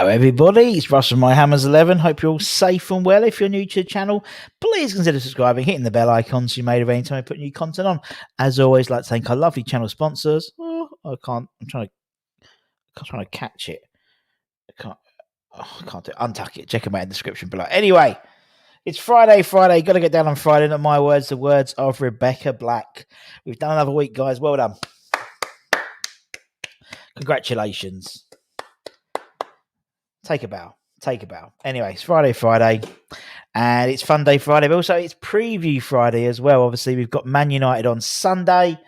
Hello everybody, it's Russ from My Hammers 11. Hope you're all safe and well. If you're new to the channel, please consider subscribing, hitting the bell icon so you're made of any time I put new content on. As always, I'd like to thank our lovely channel sponsors. Oh, I'm trying to catch it. I can't do it. Untuck it. Check them out in the description below. Anyway, it's Friday. Got to get down on Friday. Not my words, the words of Rebecca Black. We've done another week, guys. Well done. Congratulations. Take a bow. Anyway, it's Friday, and it's Funday Friday, but also it's Preview Friday as well. Obviously, we've got Man United on Sunday.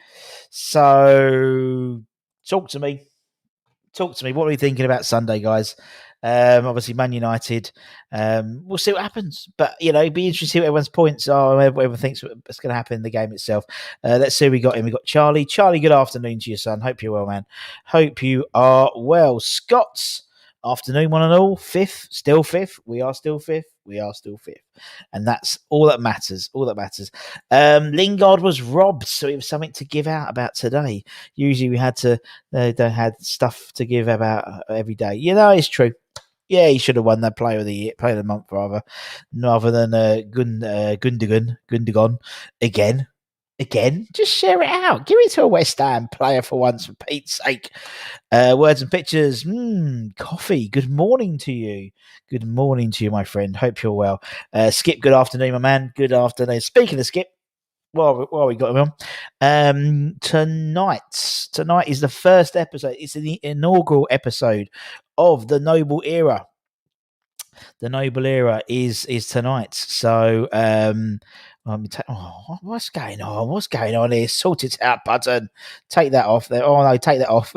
So, talk to me. What are we thinking about Sunday, guys? Obviously, Man United. We'll see what happens, but it'd be interesting to see what everyone's points are. Everyone thinks what's going to happen in the game itself. Let's see who we got in. We got Charlie. Charlie, good afternoon to your son. Hope you're well, man. Hope you are well. Scott's afternoon, one and all. Still fifth. We are still fifth. And that's all that matters. Lingard was robbed, so it was something to give out about today. Usually we had stuff to give about every day. It's true. Yeah, he should have won that player of the month rather than Gundogan again. Just share it out. Give it to a West Ham player for once, for Pete's sake. Words and pictures. Coffee. Good morning to you, my friend. Hope you're well. Skip, good afternoon, my man. Good afternoon. Speaking of Skip, while we got him on, tonight is the first episode. It's the inaugural episode of the Noble Era. The Noble Era is tonight. So, what's going on? What's going on here? Sort it out button. Take that off there. Oh no, take that off.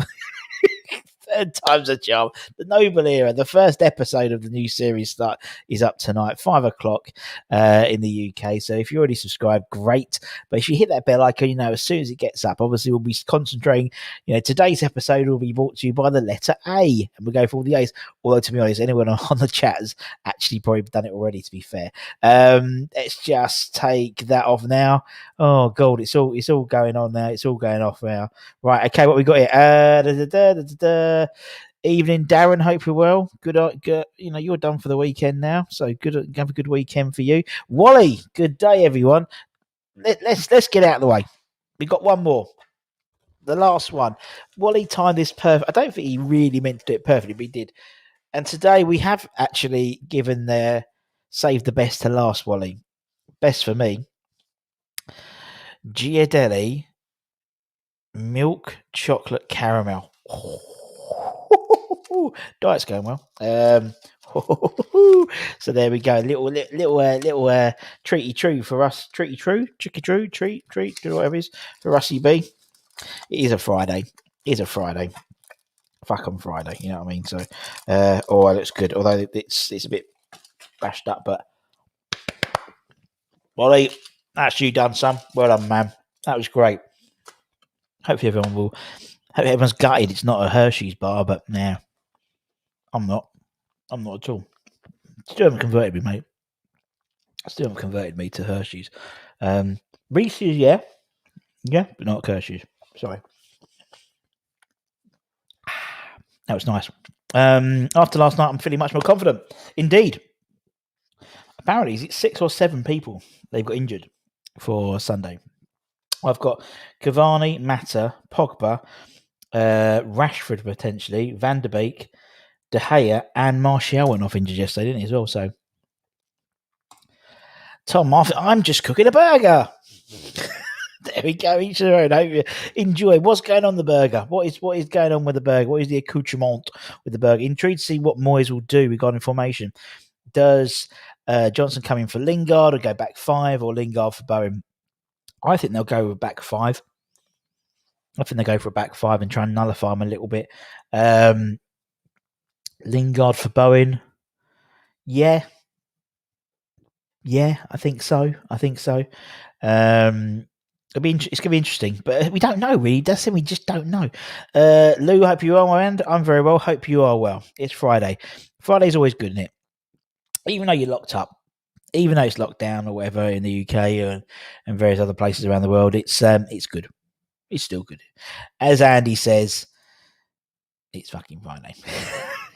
Third time's a charm. The Noble Era, the first episode of the new series is up tonight, 5:00 in the UK. So if you're already subscribed, great. But if you hit that bell icon, as soon as it gets up, obviously we'll be concentrating. Today's episode will be brought to you by the letter A, and we'll go for all the A's. Although to be honest, anyone on the chat has actually probably done it already. To be fair, let's just take that off now. Oh God, it's all going on now. It's all going off now. Right, okay, what we got here? Evening, Darren. Hope you're well. Good. You're done for the weekend now, so good. Have a good weekend for you, Wally. Good day, everyone. Let's get out of the way. We got one more, the last one. Wally timed this perfect. I don't think he really meant to do it perfectly, but he did. And today we have actually given saved the best to last. Wally, best for me. Ghirardelli milk chocolate caramel. Diet's going well. So there we go. Little treaty true for us. Tricky true, treat, whatever it is for Russie B. It is a Friday. Fuck on Friday, you know what I mean? So, it looks good. Although it's a bit bashed up, but Wally, that's you done, son. Well done, man. That was great. Hopefully everyone's gutted it's not a Hershey's bar, but nah, I'm not at all. Still haven't converted me, mate. Still haven't converted me to Hershey's. Reese's, yeah, but not Hershey's. Sorry. That was nice. After last night, I'm feeling much more confident. Indeed. Apparently, is it 6 or 7 people they've got injured for Sunday? I've got Cavani, Mata, Pogba, Rashford potentially, Van der Beek, De Gea, and Martial went off injured yesterday, didn't he, as well? So, Tom, I'm just cooking a burger. There we go. Each their own. Hope you enjoy. What's going on the burger? What is going on with the burger? What is the accoutrement with the burger? Intrigued to see what Moyes will do regarding formation. Does Johnson come in for Lingard or go back 5, or Lingard for Bowen? I think they'll go with back 5. I think they go for a back 5 and try and nullify him a little bit. Lingard for Bowen. Yeah, I think so. It's going to be interesting, but we don't know really. That's it. We just don't know. Lou, hope you are well, and I'm very well. Hope you are well. It's Friday. Friday's always good, isn't it? Even though you're locked up, even though it's locked down or whatever in the UK and various other places around the world, it's good. It's still good. As Andy says, it's fucking Friday.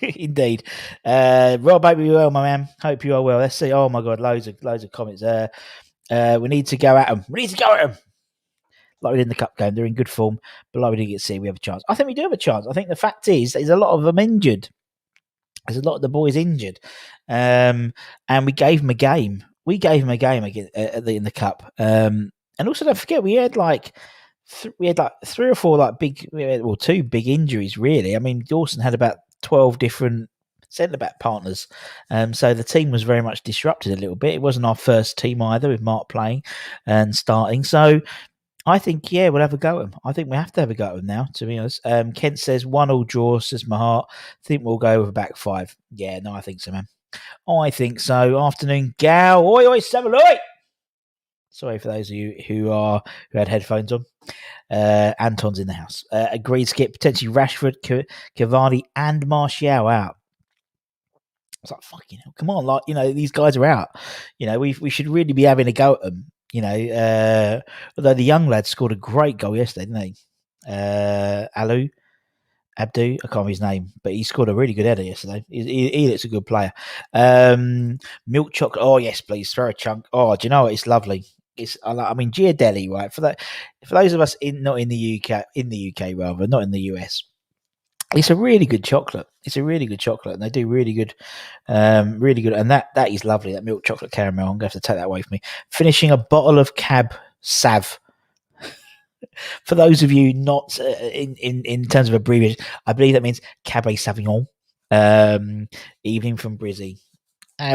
Indeed. Rob, hope you well, my man. Hope you are well. Let's see. Oh my God, loads of comments. We need to go at them. We need to go at them. Like we did in the cup game, they're in good form. But like we didn't get to see, we have a chance. I think we do have a chance. I think the fact is, there's a lot of them injured. There's a lot of the boys injured, and we gave them a game. We gave them a game again in the cup. And also, don't forget, we had like three or four like big, well, two big injuries really. I mean, Dawson had about 12 different centre back partners, so the team was very much disrupted a little bit. It wasn't our first team either, with Mark playing and starting. So I think, yeah, we'll have a go at them. I think we have to have a go at them now, to be honest. Kent says 1-1 draw, says my heart. Think we'll go with a back five. Yeah, no, I think so, man. I think so. Afternoon, Gal. Oi, oi, seven, oi! Sorry for those of you who had headphones on. Anton's in the house. Agreed, Skip. Potentially Rashford, Cavani, and Martial out. It's like, fucking hell, come on, like, these guys are out. We should really be having a go at them. Although the young lad scored a great goal yesterday, didn't he? Abdu, I can't remember his name, but he scored a really good header yesterday. He looks a good player. Milk chocolate. Oh yes, please throw a chunk. Oh, do you know what? It's lovely. I mean, Giardelli, right? For those of us not in the UK rather, not in the US. It's a really good chocolate. And they do really good, really good. And that is lovely. That milk chocolate caramel. I'm going to have to take that away from me. Finishing a bottle of Cab Sav. For those of you not in terms of abbreviation, I believe that means Cabernet Sauvignon. Evening from Brizzy.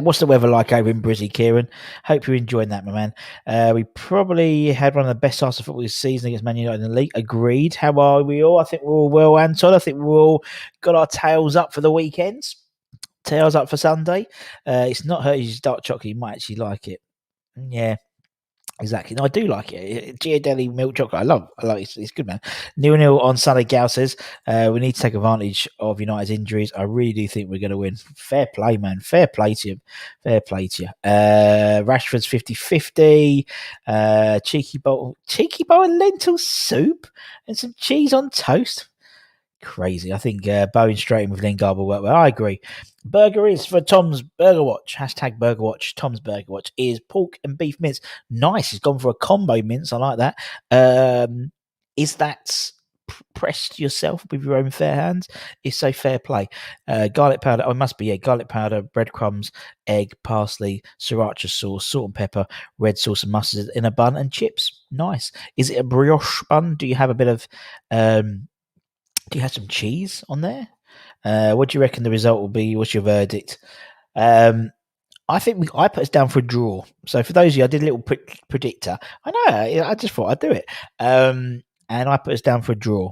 What's the weather like over in Brizzy, Kieran? Hope you're enjoying that, my man. We probably had one of the best starts of football this season against Man United in the league. Agreed. How are we all? I think we're all well, Anton. I think we've all got our tails up for the weekends. Tails up for Sunday. It's not Hershey's dark chocolate. You might actually like it. Yeah. Exactly. No, I do like it. Giardelli milk chocolate. I love it. It's good, man. 0-0 on Sunday. Gal says we need to take advantage of United's injuries. I really do think we're going to win. Fair play, man. Fair play to you. Rashford's 50-50. Cheeky bowl and lentil soup and some cheese on toast. Crazy. I think Bowen straight in with Lingard will work well. I agree. Burger is for Tom's Burger Watch. Hashtag Burger Watch. Tom's Burger Watch is pork and beef mince. Nice. He's gone for a combo mince. I like that. Is that pressed yourself with your own fair hands? If so, fair play. Garlic powder. Oh, it must be, yeah. Garlic powder, breadcrumbs, egg, parsley, sriracha sauce, salt and pepper, red sauce and mustard in a bun, and chips. Nice. Is it a brioche bun? Do you have a bit of... do you have some cheese on there? What do you reckon the result will be? What's your verdict? I think I put us down for a draw. So for those of you, I did a little predictor. I know. I just thought I'd do it. And I put us down for a draw.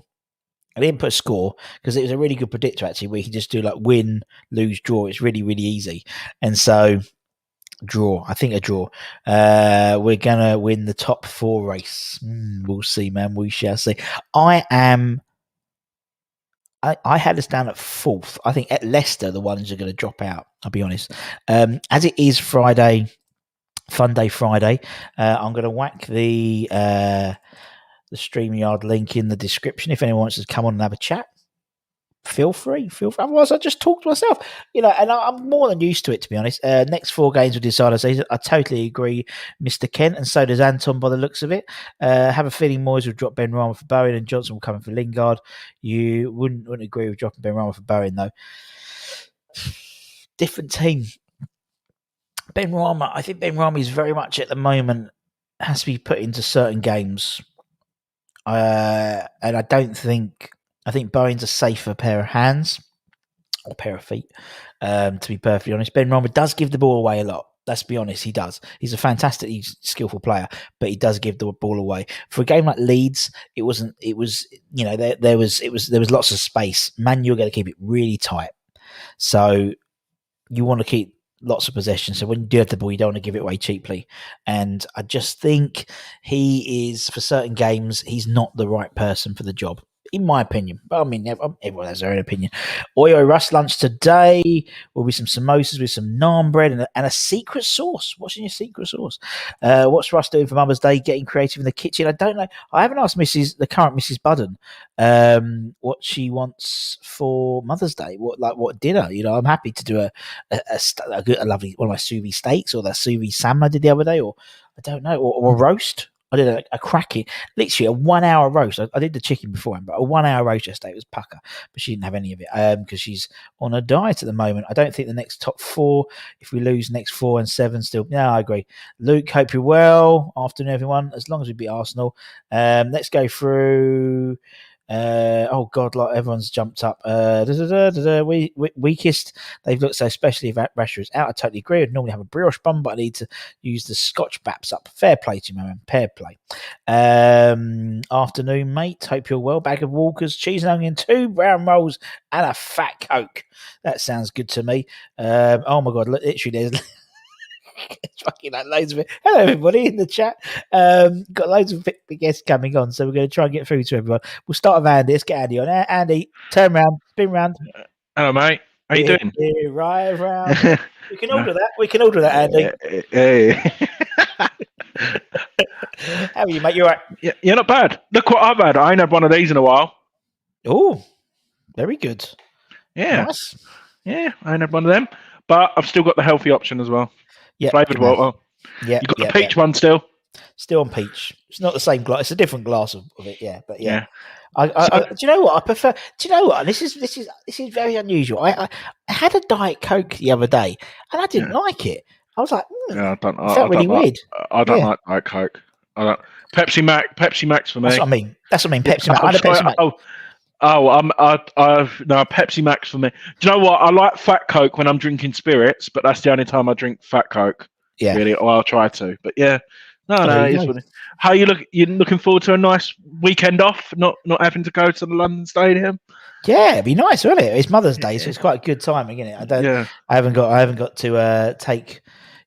I didn't put a score because it was a really good predictor, actually, where you can just do like win, lose, draw. It's really, really easy. And so draw. I think a draw. We're going to win the top 4 race. We'll see, man. We shall see. I had us down at 4th. I think at Leicester, the ones are going to drop out. I'll be honest. As it is Friday, Funday Friday, I'm going to whack the StreamYard link in the description. If anyone wants to come on and have a chat, feel free. Otherwise, I just talk to myself, and I'm more than used to it, to be honest. Next 4 games will decide our season. I totally agree, Mr. Kent, and so does Anton by the looks of it. Have a feeling Moyes will drop Ben Rama for Bowen and Johnson will come in for Lingard. You wouldn't agree with dropping Ben Rama for Bowen, though. Different team. Ben Rama, I think Ben Rama is very much at the moment has to be put into certain games. And I think Bowen's a safer pair of hands or pair of feet, to be perfectly honest. Ben Rama does give the ball away a lot. Let's be honest, he does. He's a fantastically skillful player, but he does give the ball away. For a game like Leeds, there was lots of space. Man, you're going to keep it really tight. So you want to keep lots of possession. So when you do have the ball, you don't want to give it away cheaply. And I just think he is, for certain games, he's not the right person for the job. in my opinion. But I mean, everyone has their own opinion. Oyo Rust lunch today will be some samosas with some naan bread and a secret sauce. What's in your secret sauce? What's Russ doing for Mother's Day? Getting creative in the kitchen? I don't know. I haven't asked the current Mrs. Budden, what she wants for Mother's Day. What dinner? You know, I'm happy to do a lovely one of my sous vide steaks or the sous vide salmon I did the other day, or I don't know, or a roast. I did a cracking, literally a 1 hour roast. I did the chicken beforehand, but a 1 hour roast yesterday. It was pucker, but she didn't have any of it because she's on a diet at the moment. I don't think the next top four, if we lose next 4 and 7, still. No, I agree. Luke, hope you're well. Afternoon, everyone. As long as we beat Arsenal, let's go through. Oh God, like everyone's jumped up. Weakest. They've looked so, especially if Rashford is out. I totally agree. I'd normally have a brioche bun, but I need to use the Scotch Baps up. Fair play to you, man. Fair play. Afternoon, mate. Hope you're well. Bag of Walkers, cheese and onion, 2 brown rolls, and a fat Coke. That sounds good to me. Oh my God, literally, there's. Fucking like loads of it. Hello, everybody in the chat. Got loads of big guests coming on, so we're going to try and get through to everyone. We'll start with Andy. Let's get Andy on. Andy, turn round, spin round. Hello, mate. How you doing? Right round. We can order that. We can order that, Andy. Hey. How are you, mate? You all right? Yeah, not bad. Look what I've had. I ain't had one of these in a while. Oh, very good. Yeah. Nice. Yeah, I ain't had one of them. But I've still got the healthy option as well. Yeah. Flavoured water. Yeah. You got the peach one still? Still on peach. It's not the same glass. It's a different glass of it. Yeah, but yeah. So, do you know what I prefer? Do you know what this is very unusual. I had a Diet Coke the other day and I didn't like it. I was like, I felt really weird. I don't like Diet Coke. I don't. Pepsi Max for me. That's what I mean. Pepsi Max. I had a Pepsi Max. No, Pepsi Max for me. Do you know what? I like Fat Coke when I'm drinking spirits, but that's the only time I drink Fat Coke. Yeah, really. Or I'll try to. But yeah, how you look? You looking forward to a nice weekend off? Not having to go to the London Stadium. Yeah, it'd be nice, wouldn't it? It's Mother's Day, so it's quite a good timing, isn't it? I haven't got to take,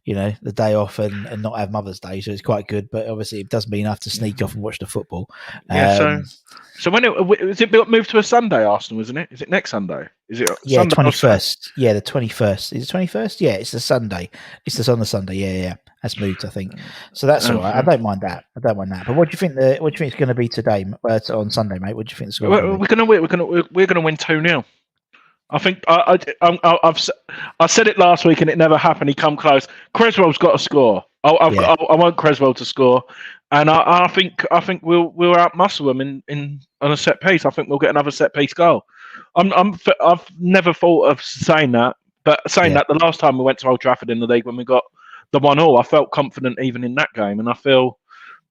the day off and not have Mother's Day, so it's quite good. But obviously, it does mean I have to sneak off and watch the football. Yeah. So when is it moved to a Sunday, Arsenal, isn't it? Is it next Sunday? Is it? Yeah, 21st. Yeah, the 21st. Is it 21st? Yeah, it's the Sunday. It's on the Sunday. Yeah. That's moved, I think. So that's all right. I don't mind that. But what do you think? What do you think it's going to be today on Sunday, mate? What do you think it's going to be? We're going to win 2-0. I think I said it last week and it never happened. He come close. Creswell's got to score. I want Creswell to score, and I think we'll outmuscle them in on a set piece. I think we'll get another set piece goal. I've never thought of saying that, but that the last time we went to Old Trafford in the league when we got the 1-1, I felt confident even in that game, and I feel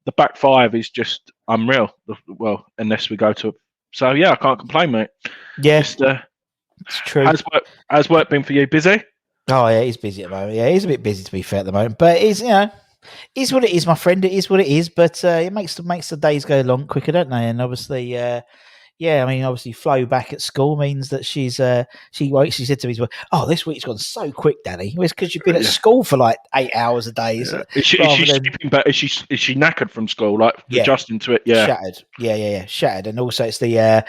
the back five is just unreal. Well, unless we go to, so yeah, I can't complain, mate. Yeah, it's true. How's work been for you? Busy? Oh yeah, he's busy at the moment. Yeah, he's a bit busy to be fair at the moment, but it's is what it is, my friend. It is what it is, but it makes the days go long quicker, don't they? And obviously, obviously, Flo back at school means that she said to me, "Oh, this week's gone so quick, Daddy." It's because you've been at school for like 8 hours a day. Yeah. Is she sleeping better? Is she knackered from school? Like adjusting to it? Yeah, shattered. Yeah, shattered. And also, it's the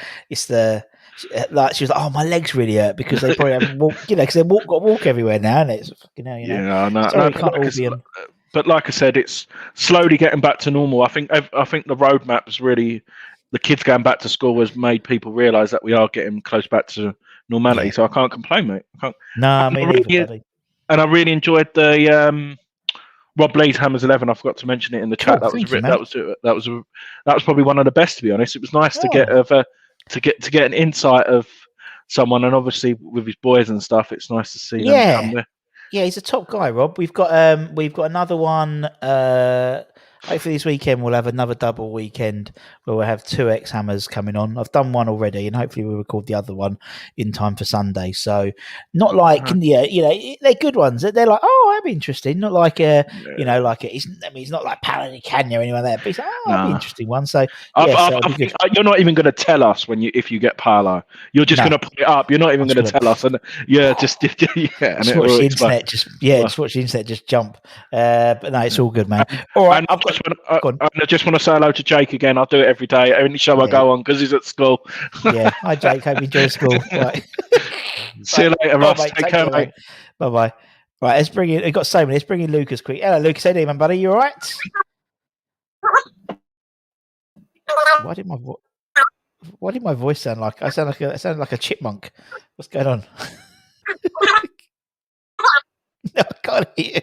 like she was like, "Oh, my legs really hurt because they probably haven't walked, because they got to walk everywhere now, and it's Yeah, no. But like I said, it's slowly getting back to normal. I think the roadmap is really. The kids going back to school has made people realise that we are getting close back to normality. Yeah. So I can't complain, mate. I really enjoyed the Rob Lee's Hammers 11. I forgot to mention it in the chat. That was probably one of the best, to be honest. It was nice to get an insight of someone, and obviously with his boys and stuff, it's nice to see them come there. Yeah, he's a top guy, Rob. We've got another one. Hopefully this weekend we'll have another double weekend where we'll have 2 X-Hammers coming on. I've done one already, and hopefully we'll record the other one in time for Sunday. So not like they're good ones. They're like, oh, that'd be interesting. Not like he's not like Paladin Canyon or anyone like that. But he's like, that'd be an interesting one. So yes, that'll be good. You're not even going to tell us if you get Palo. You're just going to put it up. You're not even going to tell us. And just and just watch the internet. Just watch the internet just jump. But no, it's all good, man. All right, I just want to say hello to Jake again. I'll do it every day, any show I go on because he's at school. Yeah, hi Jake. Hope you enjoy school. Right. See you later, Ross. Take care, mate. Bye bye. Right, let's bring in. We've got so many. Let's bring in Lucas quick. Hello, Lucas. How you doing, man, buddy? You all right? Why did my voice sound like? I sound like a chipmunk. What's going on? No, I can't hear you.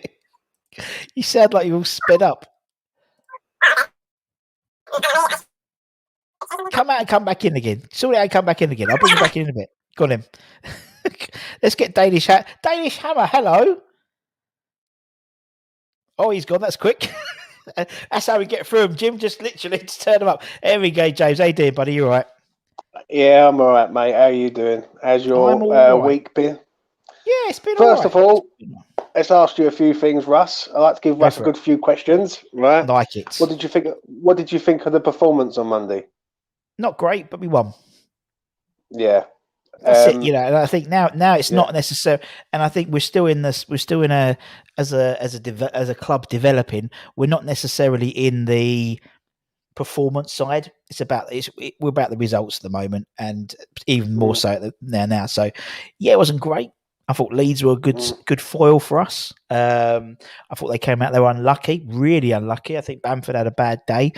You sound like you're all sped up. Come out and come back in again. Sort it out and come back in again. I'll bring you back in a bit. Go on, him. Let's get Danish Hammer. Hello. Oh, he's gone. That's quick. That's how we get through him, Jim. Just literally just turn him up. There we go, James. How you doing, buddy? You all right? Yeah, I'm all right, mate. How are you doing? How's your week been? Yeah, it's been First of all, let's ask you a few things, Russ. I like to give Russ a good few questions, right? Like it. What did you think of the performance on Monday? Not great, but we won. Yeah. That's it, and I think now it's not necessary, and I think we're still in a as a club developing. We're not necessarily in the performance side. We're about the results at the moment, and even more so now. So yeah, it wasn't great. I thought Leeds were a good foil for us. I thought they came out, they were unlucky, really unlucky. I think Bamford had a bad day.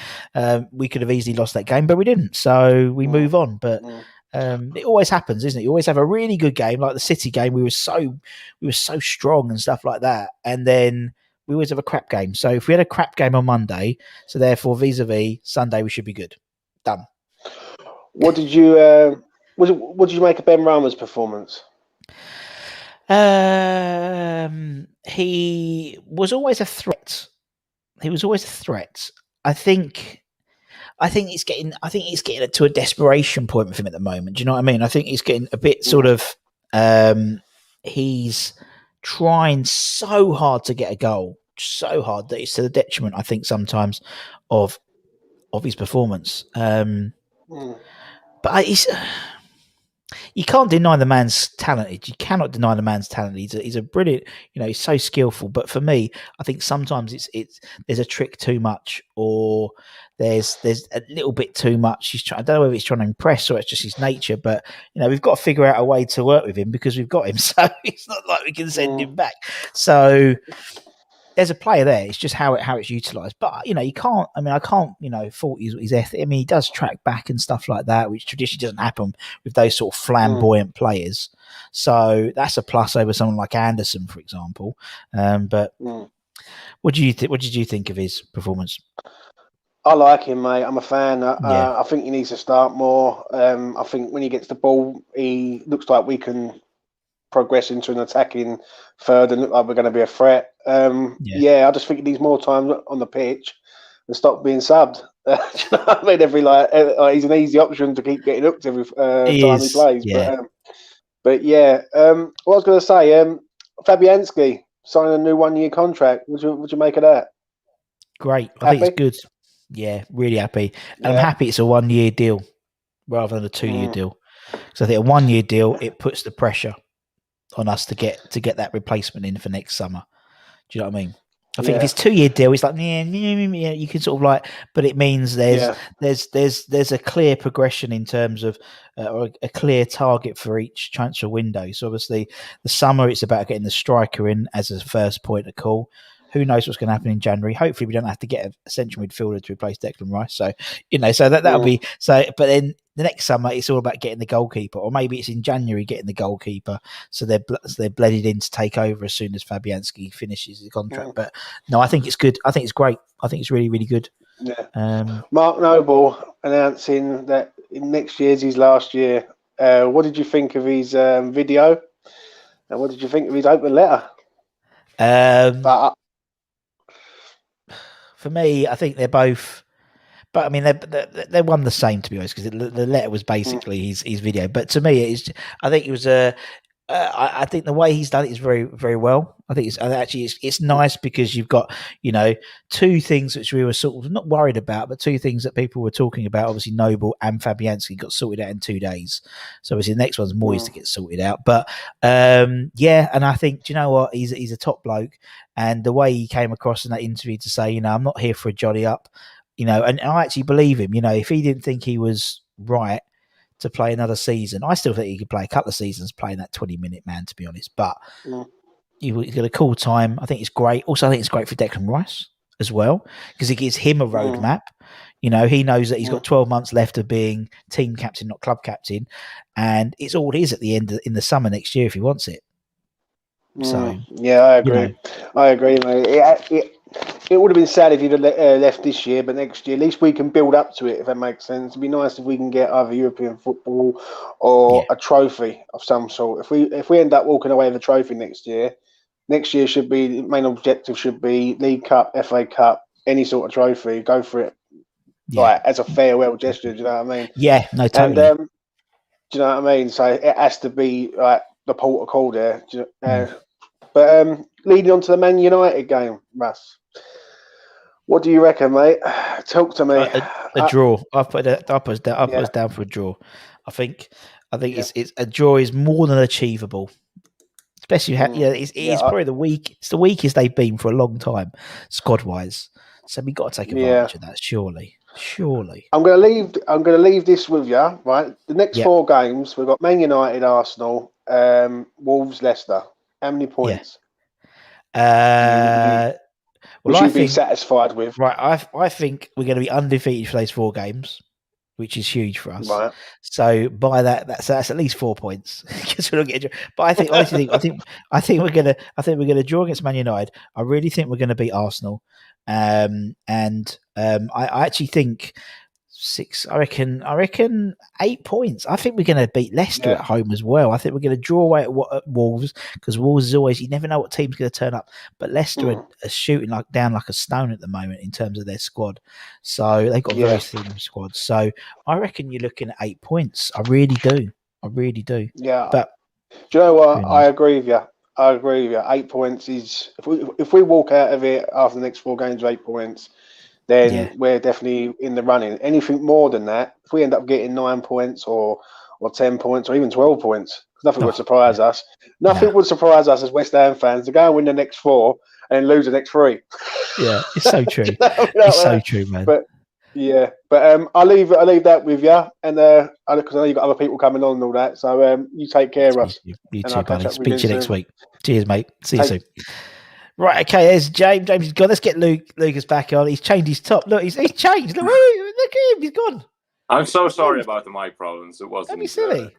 We could have easily lost that game, but we didn't. So we move on. But it always happens, isn't it? You always have a really good game, like the City game. We were so strong and stuff like that, and then we always have a crap game. So if we had a crap game on Monday, so therefore vis-a-vis Sunday, we should be good. Done. What did you make of Ben Rama's performance? He was always a threat. I think it's getting to a desperation point with him at the moment. Do you know what I mean? I think he's getting a bit sort of he's trying so hard to get a goal, so hard that it's to the detriment, I think, sometimes of his performance. But you can't deny the man's talented. You cannot deny the man's talented. He's a brilliant, he's so skillful. But for me, I think sometimes it's there's a trick too much, or there's a little bit too much. I don't know whether he's trying to impress or it's just his nature. But we've got to figure out a way to work with him because we've got him. So it's not like we can send him back. So there's a player there. It's just how it's utilised. But you can't. I mean, I can't. Fault his ethic. I mean, he does track back and stuff like that, which traditionally doesn't happen with those sort of flamboyant players. So that's a plus over someone like Anderson, for example. But what did you think of his performance? I like him, mate. I'm a fan. I think he needs to start more. I think when he gets the ball, he looks like we can progress into an attacking third and look like we're going to be a threat. I just think he needs more time on the pitch and stop being subbed. You know what I mean? He's an easy option to keep getting hooked every time he plays. Yeah. What I was going to say, Fabianski signing a new 1-year contract. Would you make of that? Great. I think it's good. Yeah, really happy. And I'm happy it's a 1-year deal rather than a 2-year deal. So I think a 1-year deal, it puts the pressure on us to get that replacement in for next summer. Do you know what I mean? I think if it's 2-year deal, it's like you can sort of but it means there's a clear progression in terms of or a clear target for each transfer window. So obviously the summer it's about getting the striker in as a first point of call. Who knows what's going to happen in January? Hopefully, we don't have to get a central midfielder to replace Declan Rice. So, so that'll be so. But then the next summer, it's all about getting the goalkeeper, or maybe it's in January getting the goalkeeper. So they're blooded in to take over as soon as Fabianski finishes his contract. But no, I think it's good. I think it's great. I think it's really, really good. Yeah. Mark Noble announcing that next year's his last year. What did you think of his video? And what did you think of his open letter? For me, I think they're both, but I mean they're one the same, to be honest, because the letter was basically his video. But to me, I think it was I think the way he's done it is very, very well. I think it's nice because you've got, two things which we were sort of not worried about, but two things that people were talking about. Obviously, Noble and Fabianski got sorted out in 2 days. So obviously the next one's Moyes to get sorted out. But and I think, do you know what? He's a top bloke. And the way he came across in that interview to say, I'm not here for a jolly up, and I actually believe him. If he didn't think he was right to play another season, I still think he could play a couple of seasons playing that 20-minute man, to be honest. But he's got a cool time. I think it's great. Also, I think it's great for Declan Rice as well because it gives him a roadmap. He knows that he's got 12 months left of being team captain, not club captain, and it's all it is at the end in the summer next year if he wants it. So yeah, I agree. I agree, mate. It would have been sad if you'd have left this year, but next year, at least we can build up to it, if that makes sense. It'd be nice if we can get either European football or a trophy of some sort. If we end up walking away with a trophy next year should be, the main objective should be League Cup, FA Cup, any sort of trophy. Go for it, like as a farewell gesture. Do you know what I mean? Yeah, no, totally. And do you know what I mean? So it has to be like the port of call there. But leading on to the Man United game, Russ. What do you reckon, mate? Talk to me. A draw. I've put it up as down for a draw. I think it's a draw is more than achievable. Especially, it's probably it's the weakest they've been for a long time, squad wise. So we've got to take advantage of that. Surely. I'm going to leave this with you. Right, the next 4 games we've got Man United, Arsenal, Wolves, Leicester. How many points? Would you be satisfied with? Right, I think we're going to be undefeated for those 4 games, which is huge for us. Right. So by that's at least 4 points because we're not getting. But I think honestly, I think we're gonna draw against Man United. I really think we're going to beat Arsenal, and I actually think 6. I reckon 8 points. I think we're going to beat Leicester at home as well. I think we're going to draw away at Wolves because Wolves is always, you never know what team's going to turn up. But Leicester are shooting down like a stone at the moment in terms of their squad. So they've got a very thin squad. So I reckon you're looking at 8 points. I really do. Yeah. But do you know what? I agree with you. 8 points is if we walk out of it after the next 4 games with 8 points. Then we're definitely in the running. Anything more than that, if we end up getting 9 points or 10 points or even 12 points, nothing would surprise us. Nothing would surprise us as West Ham fans to go and win the next 4 and then lose the next 3. Yeah, it's so true. It's so true, man. But I'll leave that with you, and because I know you've got other people coming on and all that. So you take care, Russ. You too, buddy. Speak to you next week. Cheers, mate. See you soon. Right, okay, there's James. James is gone. Let's get Lucas back on. He's changed his top. Look, he's changed. Look at him. He's gone. I'm so sorry about the mic problems. It wasn't. Don't be silly.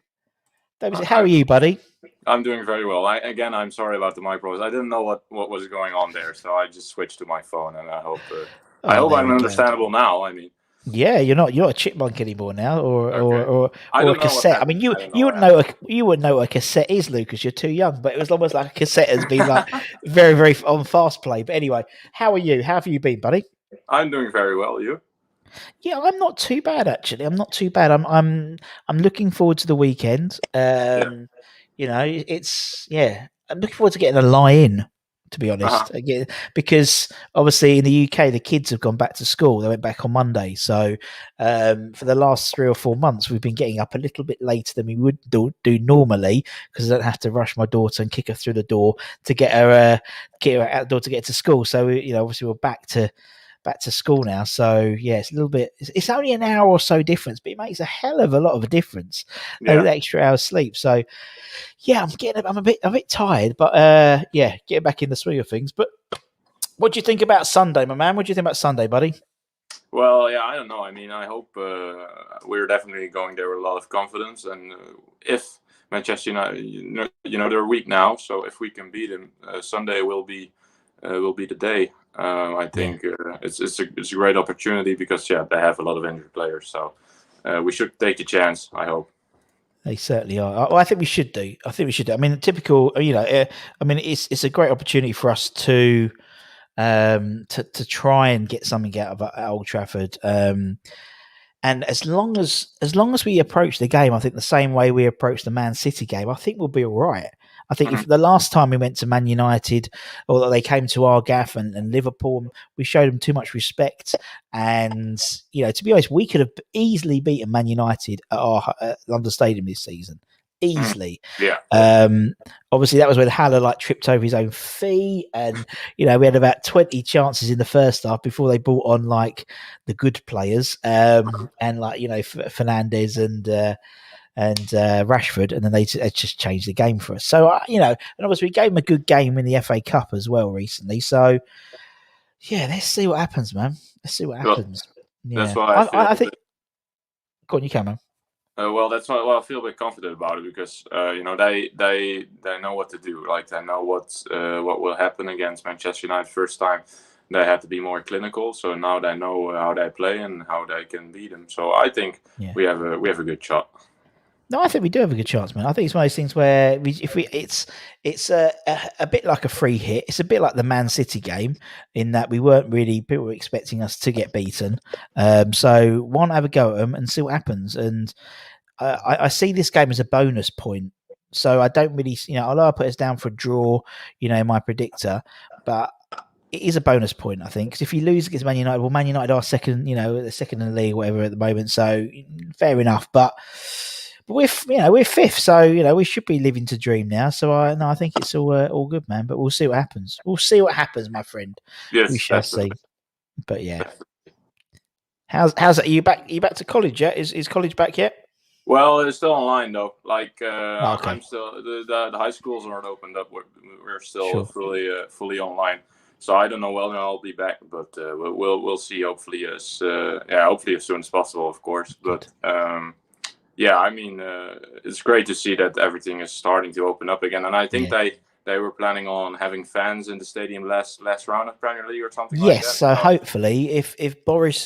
How are you, buddy? I'm doing very well. I'm sorry about the mic problems. I didn't know what was going on there, so I just switched to my phone, and I hope I'm understandable now. I mean. Yeah, you're not a chipmunk anymore now, or a cassette. I mean, you wouldn't know what a cassette is, Lucas. You're too young, but it was almost like a cassette has been like very, very on fast play. But anyway, how are you? How have you been, buddy? I'm doing very well. You? Yeah, I'm not too bad actually. I'm not too bad. I'm looking forward to the weekend. I'm looking forward to getting a lie in. To be honest, because obviously in the UK the kids have gone back to school. They went back on Monday, so for the last 3 or 4 months we've been getting up a little bit later than we would do normally because I don't have to rush my daughter and kick her through the door to get her out the door to get to school. So obviously we're back to school now. So yeah, it's a little bit. It's only an hour or so difference, but it makes a hell of a lot of a difference. That extra hour's sleep. So yeah, I'm a bit tired, but getting back in the swing of things. But what do you think about Sunday, my man? What do you think about Sunday, buddy? Well, yeah, I don't know. I mean, I hope we're definitely going there with a lot of confidence, and if Manchester United, they're weak now, so if we can beat them, Sunday will be the day. I think it's a great opportunity because they have a lot of injured players, so we should take a chance. I hope. They certainly are. I think we should do. I mean, typical. It's a great opportunity for us to try and get something out of Old Trafford. And as long as we approach the game, I think the same way we approach the Man City game, I think we'll be all right. I think if the last time we went to Man United, or they came to our gaff and Liverpool, we showed them too much respect. And, to be honest, we could have easily beaten Man United at our London Stadium this season. Easily. Yeah. Obviously, that was when Haller tripped over his own feet, and we had about 20 chances in the first half before they brought on the good players, and Fernandes and Rashford, and then they just changed the game for us. So and obviously we gave them a good game in the FA Cup as well recently. So yeah, let's see what happens, man. Let's see what happens. Well, that's why I think. Go on, you can, man. Well, that's why I feel a bit confident about it, because they know what to do. They know what will happen against Manchester United first time. They have to be more clinical. So now they know how they play and how they can beat them. So I think we have a good shot. No, I think we do have a good chance, man. I think it's one of those things where it's a bit like a free hit. It's a bit like the Man City game in that people were expecting us to get beaten. So why not have a go at them and see what happens? And I see this game as a bonus point. So I don't really, although I put us down for a draw, my predictor, but it is a bonus point, I think, because if you lose against Man United, well, Man United are second, they're second in the league, or whatever at the moment. So fair enough, but we're fifth, so we should be living to dream now. So I think it's all good, man. But we'll see what happens. We'll see what happens, my friend. Yes, we shall see. But yeah, how's that? Are you back? Are you back to college yet? Is college back yet? Well, it's still online though. Okay. I'm still the high schools aren't opened up. We're still fully online. So I don't know when I'll be back, but we'll see. Hopefully as soon as possible, of course. But it's great to see that everything is starting to open up again, and I think they were planning on having fans in the stadium last round of Premier League or something like that. Yes, so hopefully, if Boris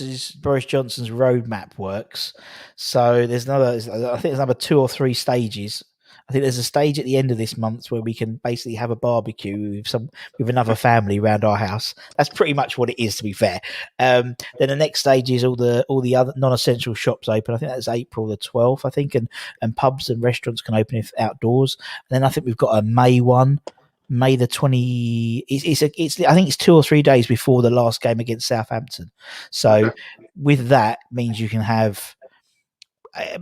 Johnson's roadmap works, so there's another 2 or 3 stages. I think there's a stage at the end of this month where we can basically have a barbecue with another family around our house. That's pretty much what it is, to be fair. Then the next stage is all the other non-essential shops open. I think that's April the 12th, I think, and pubs and restaurants can open if outdoors. And then I think we've got a May one. May the 20. I think it's 2 or 3 days before the last game against Southampton. So with that means you can have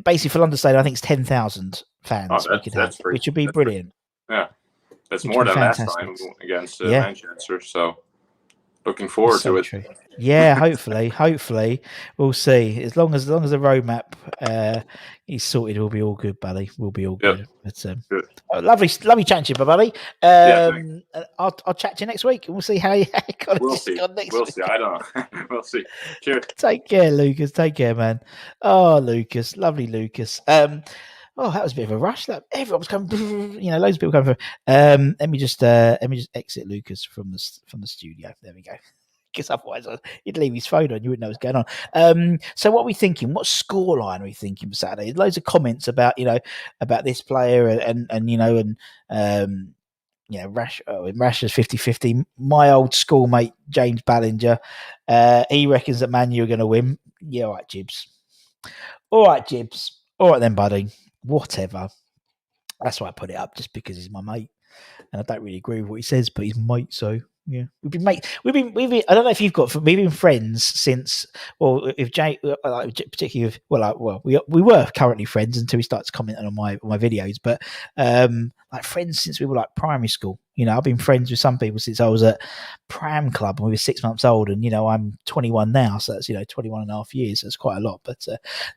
basically for London Stadium, I think it's 10,000 fans we could have, which would be brilliant. That's more than last time against Manchester. So looking forward to it. True. Yeah, hopefully we'll see. As long as the roadmap is sorted, we'll be all good, buddy. We'll be all good. But, good. Lovely chatting to you, buddy. I'll chat to you next week, and we'll see how you got we'll see. We'll see. I don't know. We'll see. Cheers. Take care, Lucas. Take care, man. Oh, Lucas, lovely Lucas. Oh, that was a bit of a rush. That everyone was coming, loads of people coming through. Let me just exit Lucas from the studio. There we go. Because otherwise he'd leave his phone on. You wouldn't know what's going on. So what are we thinking? What scoreline are we thinking for Saturday? There's loads of comments about about this player and Rashford's 50-50. My old schoolmate James Ballinger, he reckons that Man U are going to win. Yeah, all right, Jibs. All right then, buddy. Whatever. That's why I put it up, just because he's my mate, and I don't really agree with what he says, but he's mate, so yeah. We've been. I don't know if you've got. We've been friends since. Well, if Jay, particularly, we were currently friends until he starts commenting on my videos, but friends since we were primary school. I've been friends with some people since I was at Pram Club and we were 6 months old, and I'm 21 now, so that's 21 and a half years. So it's quite a lot, but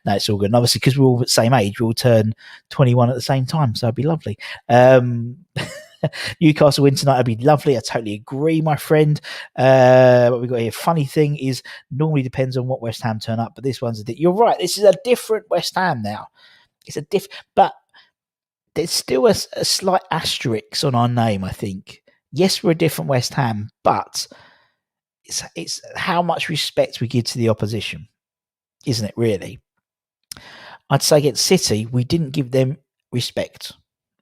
no, it's all good. And obviously, because we're all at the same age, we all turn 21 at the same time, so it'd be lovely. Newcastle win tonight would be lovely. I totally agree, my friend. What we got here? Funny thing is, normally depends on what West Ham turn up, but this one's you're right. This is a different West Ham now. It's a but there's still a slight asterisk on our name, I think. Yes, we're a different West Ham, but it's how much respect we give to the opposition, isn't it, really? I'd say against City, we didn't give them respect,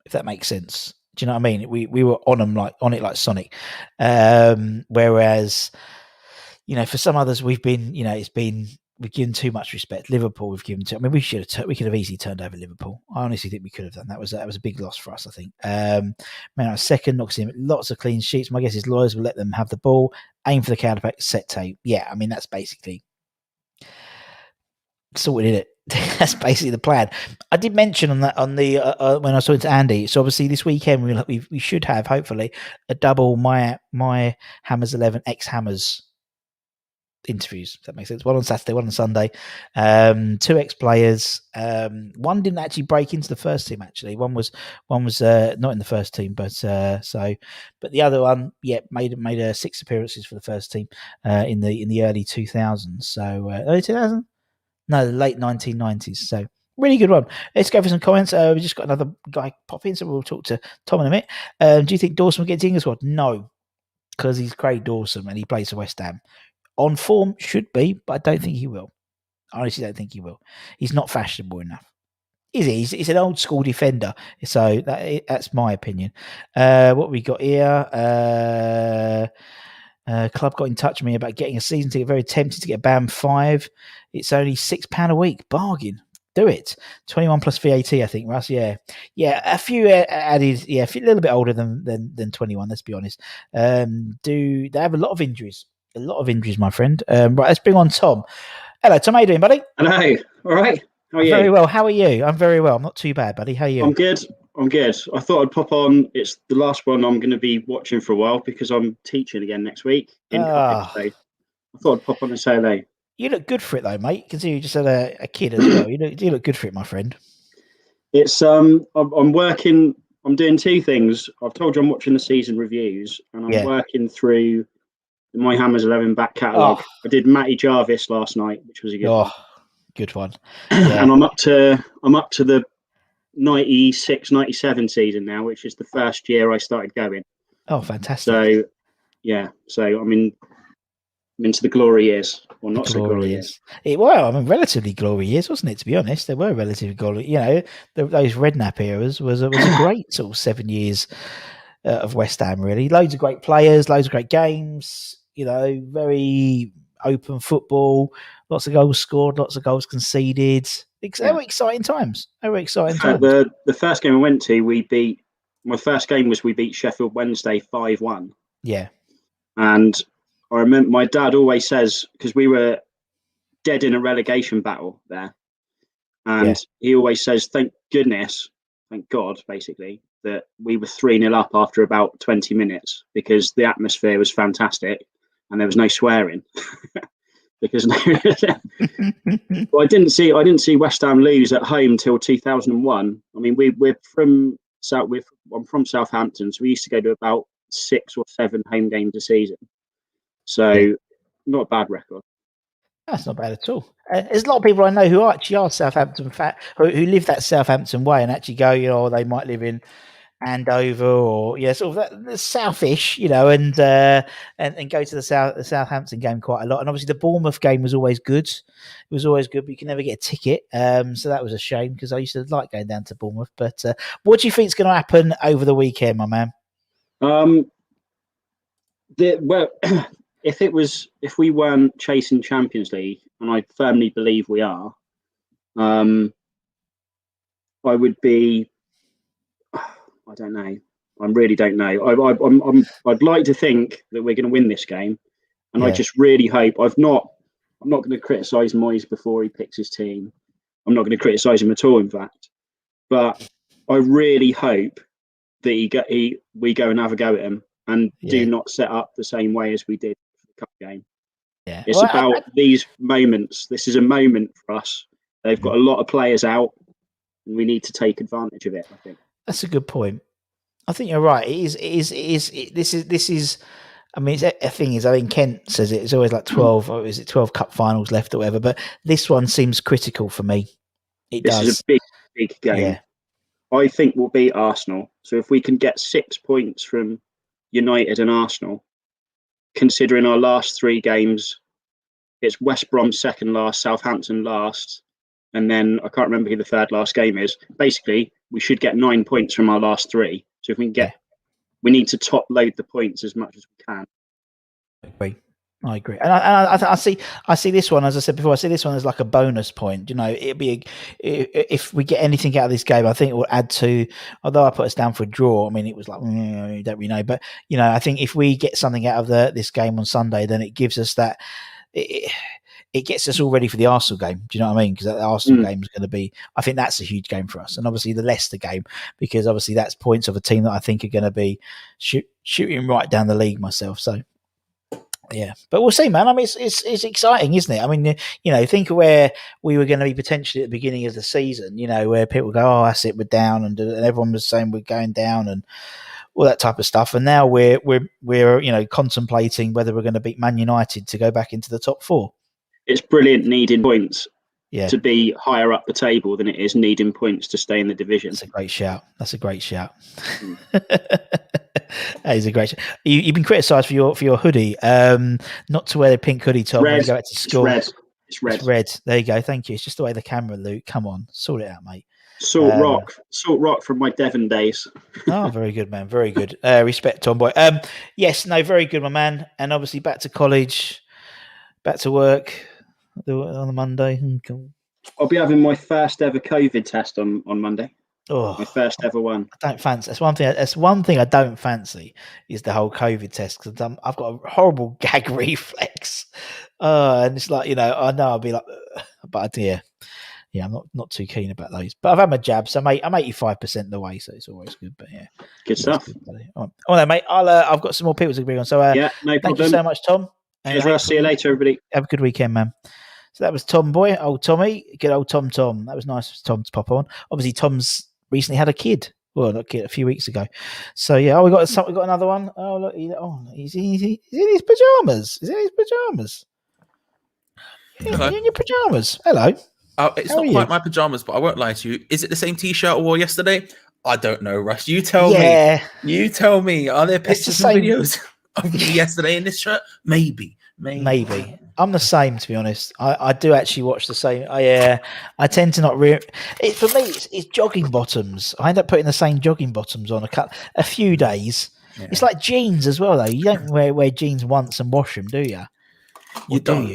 if that makes sense. Do you know what I mean? We were on them on it like Sonic. Whereas, for some others, we've been, it's been we've given too much respect. Liverpool, we've given too. I mean, we could have easily turned over Liverpool. I honestly think we could have done that. Was a big loss for us, I think. Man, our second, lots of clean sheets. My guess is lawyers will let them have the ball, aim for the counter-attack, set tape. Yeah, I mean that's basically sorted it. That's basically the plan. I did mention on the when I was talking to Andy. So obviously this weekend we should have hopefully a double my Hammers 11 ex Hammers interviews. If that makes sense. One on Saturday, one on Sunday. 2 ex players. One didn't actually break into the first team. Actually, one was not in the first team, but the other one, made 6 appearances for the first team in the early 2000s. So early 2000s. No, the late 1990s. So really good one. Let's go for some comments. We just got another guy pop in, so we'll talk to Tom in a minute. Do you think Dawson will get to England squad? No, because he's Craig Dawson and he plays for West Ham. On form, should be, but I don't think he will. I honestly don't think he will. He's not fashionable enough. Is he? He's an old school defender. So that's my opinion. What we got here? Club got in touch with me about getting a season ticket. Very tempted to get BAM 5. It's only £6 a week. Bargain. Do it. 21 plus VAT, I think, Russ. Yeah. A few added. Yeah, a little bit older than 21. Let's be honest. They have a lot of injuries? A lot of injuries, my friend. Right, let's bring on Tom. Hello, Tom. How you doing, buddy? Hello. All right. How are you? Very well. How are you? I'm very well. I'm not too bad, buddy. How are you? I'm good. I thought I'd pop on. It's the last one I'm going to be watching for a while because I'm teaching again next week in college. So I thought I'd pop on and say hello. You look good for it, though, mate. Considering you just had a kid as well. You look good for it, my friend. It's I'm working. I'm doing 2 things. I've told you I'm watching the season reviews, and I'm working through my Hammers 11 back catalogue. I did Matty Jarvis last night, which was a good one. Good one. Yeah. And I'm up to the 96, 97 season now, which is the first year I started going. Oh, fantastic. So I'm into the glory years. Well, not so glory years. Relatively glory years, wasn't it, to be honest? They were relatively glory. Those Redknapp eras was a great sort of 7 years of West Ham, really. Loads of great players, loads of great games, very open football, lots of goals scored, lots of goals conceded. They were exciting times. The first game I went to, we beat Sheffield Wednesday 5-1. Yeah. And I remember my dad always says, because we were dead in a relegation battle there, and he always says, thank God, basically, that we were 3-0 up after about 20 minutes because the atmosphere was fantastic and there was no swearing. Because well, I didn't see West Ham lose at home till 2001. I mean, I'm from Southampton, so we used to go to about 6 or 7 home games a season. So, not a bad record. That's not bad at all. There's a lot of people I know who actually are Southampton who live that Southampton way and actually go. They might live in Andover or sort of that southish, and go to the Southampton game quite a lot. And obviously the Bournemouth game was always good. It was always good, but you can never get a ticket. So that was a shame because I used to like going down to Bournemouth. But what do you think is going to happen over the weekend, my man? If we weren't chasing Champions League, and I firmly believe we are, I would be. I don't know. I really don't know. I'd like to think that we're going to win this game, and I just really hope. I'm not going to criticise Moyes before he picks his team. I'm not going to criticise him at all, in fact. But I really hope that we go and have a go at him and do not set up the same way as we did for the cup game. Yeah, it's about these moments. This is a moment for us. They've got a lot of players out, and we need to take advantage of it, I think. That's a good point. I think you're right. This is. I mean, the thing is, I think Kent says it's always like 12. Or is it 12 cup finals left or whatever? But this one seems critical for me. This is a big game. Yeah. I think we'll beat Arsenal. So if we can get 6 points from United and Arsenal, considering our last 3 games, it's West Brom second last, Southampton last, and then I can't remember who the third last game is. Basically, we should get 9 points from our last 3. So if we can we need to top load the points as much as we can. I agree, and I see this one, as I said before. I see this one as like a bonus point. It'd be if we get anything out of this game, I think it will add to. Although I put us down for a draw, I mean it was like you don't really know, but I think if we get something out of this game on Sunday, then it gives us that. It gets us all ready for the Arsenal game. Do you know what I mean? Because the Arsenal game is going to be. I think that's a huge game for us, and obviously the Leicester game, because obviously that's points of a team that I think are going to be shooting right down the league myself. So. Yeah, but we'll see, man. I mean, it's exciting, isn't it? I mean, think of where we were going to be potentially at the beginning of the season. Where people go, "Oh, that's it, we're down," and everyone was saying we're going down, and all that type of stuff. And now we're contemplating whether we're going to beat Man United to go back into the top 4. It's brilliant needing points yeah. to be higher up the table than it is needing points to stay in the division. That's a great shout. That is a great shout. You've been criticised for your hoodie, not to wear the pink hoodie, Tom, when you go back to school. It's red. There you go. Thank you. It's just the way the camera, Luke. Come on, sort it out, mate. Salt Rock from my Devon days. Oh, very good, man. Very good. Respect, Tomboy. Yes, no, very good, my man. And obviously back to college, back to work on the Monday. I'll be having my first ever COVID test on Monday. Oh, my first ever one. I don't fancy. That's one thing I don't fancy is the whole COVID test, because I've got a horrible gag reflex, and it's like I know I'll be like, but yeah, I'm not too keen about those. But I've had my jab, so mate, I'm 85% the way, so it's always good. But yeah, good stuff. Good, all right, mate. I've got some more people to agree on. So yeah, no problem. Thank you so much, Tom. I'll see you later, everybody. Have a good weekend, man. So that was Tom Boy, old Tommy, good old Tom. That was nice for Tom to pop on. Obviously, Tom's recently had a kid. Well, not a kid, a few weeks ago. So yeah, we got another one. Oh look, he's in his pajamas. He's in his pajamas. Hello. You're in your pajamas. Hello. It's not quite my pajamas, but I won't lie to you. Is it the same T-shirt I wore yesterday? I don't know, Russ. You tell me. You tell me. Are there pictures and videos of me yesterday in this shirt? Maybe. I'm the same, to be honest. I do actually watch the same. I tend to not. For me, it's jogging bottoms. I end up putting the same jogging bottoms on a few days. Yeah. It's like jeans as well, though. You don't wear jeans once and wash them, do you? You don't.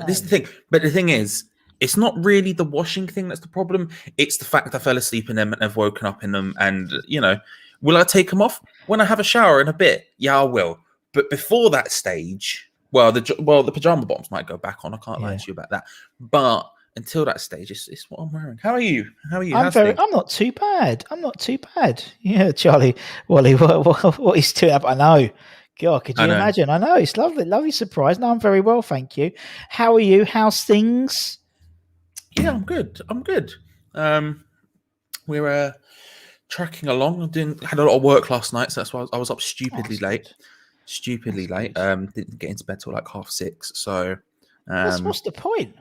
This is the thing. But the thing is, it's not really the washing thing that's the problem. It's the fact I fell asleep in them and I've woken up in them. And, will I take them off? When I have a shower in a bit, yeah, I will. But before that stage, the pajama bottoms might go back on. I can't lie to you about that. But until that stage, it's what I'm wearing. How are you? I'm not too bad. Yeah, Charlie, Wally, what he's doing up? I know. God, could you imagine? I know. It's lovely surprise. No, I'm very well, thank you. How are you? How's things? Yeah, I'm good. We're tracking along. Had a lot of work last night, so that's why I was up stupidly late. Didn't get into bed till like 6:30. So what's the point?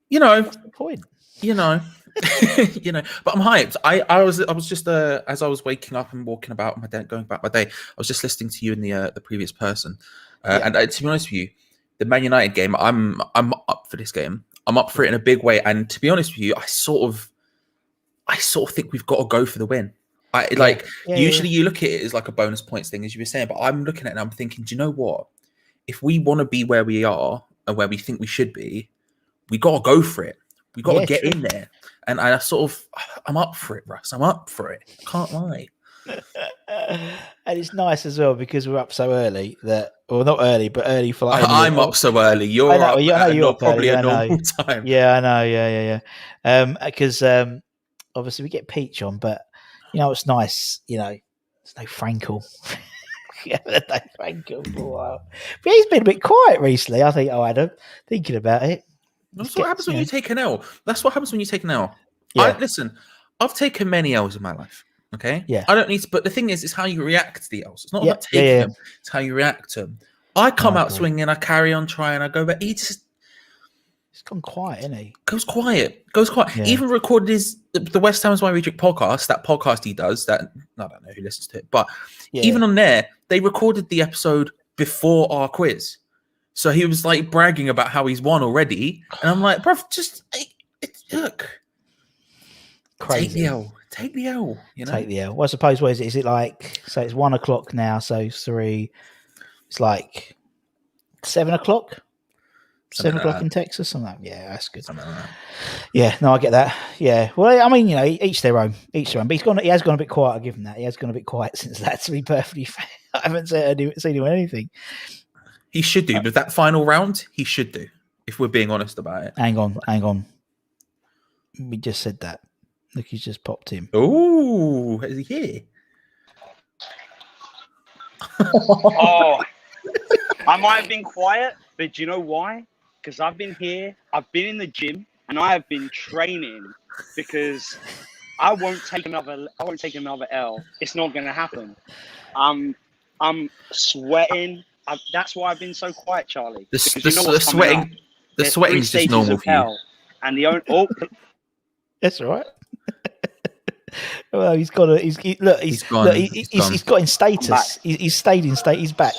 What's the point? But I'm hyped. I was just as I was waking up and walking about my day, going about my day, I was just listening to you and the previous person. And to be honest with you, the Man United game, I'm up for this game. I'm up for it in a big way. And to be honest with you, I sort of think we've got to go for the win. Usually you look at it as like a bonus points thing, as you were saying, but I'm looking at it and I'm thinking, do you know what? If we want to be where we are and where we think we should be, we got to go for it. We got to get in there. And I'm up for it, Russ. I'm up for it. Can't lie. And it's nice as well because we're up so early not early, but early for like. I'm up so early. You're up. You're probably a normal time. Yeah, I know. Yeah. Because obviously we get Peach on, but it's nice. There's no Frankel. No Frankel for a while. But he's been a bit quiet recently. I think. Adam, thinking about it. That's what happens when you take an L. That's what happens when you take an L. Yeah. Listen, I've taken many L's in my life. Okay. Yeah. I don't need to, but the thing is how you react to the L's. It's not about taking them. It's how you react to them. I come out swinging. I carry on trying. I go, but he's gone quiet, isn't he? Goes quiet. Yeah. Even recorded the West Ham's My Reject podcast. That podcast he does. That I don't know who listens to it, but even on there, they recorded the episode before our quiz. So he was like bragging about how he's won already, and I'm like, bro, just look, crazy. Take the L. Take the L. Take the L. Well, I suppose is it like so? It's 1:00 now, so 3. It's like 7 o'clock. 7 Something o'clock like in Texas. Something like, yeah, that's good. Something like that. Yeah, no, I get that. Yeah, well, I mean, you know, each their own, each their own. But he has gone a bit quiet. I'll give him that. He has gone a bit quiet since that. To be perfectly fair, I haven't seen him anything. He should do, but that final round, he should do. If we're being honest about it. Hang on. We just said that. Look, he's just popped him. Oh, is he here? Oh, I might have been quiet, but do you know why? Because I've been here, I've been in the gym, and I have been training because I won't take another L. It's not going to happen. I'm sweating. That's why I've been so quiet, Charlie. The sweating. The sweating's just normal for you. And the That's all right. Well, he's got he's got in status. He's stayed in state. He's back.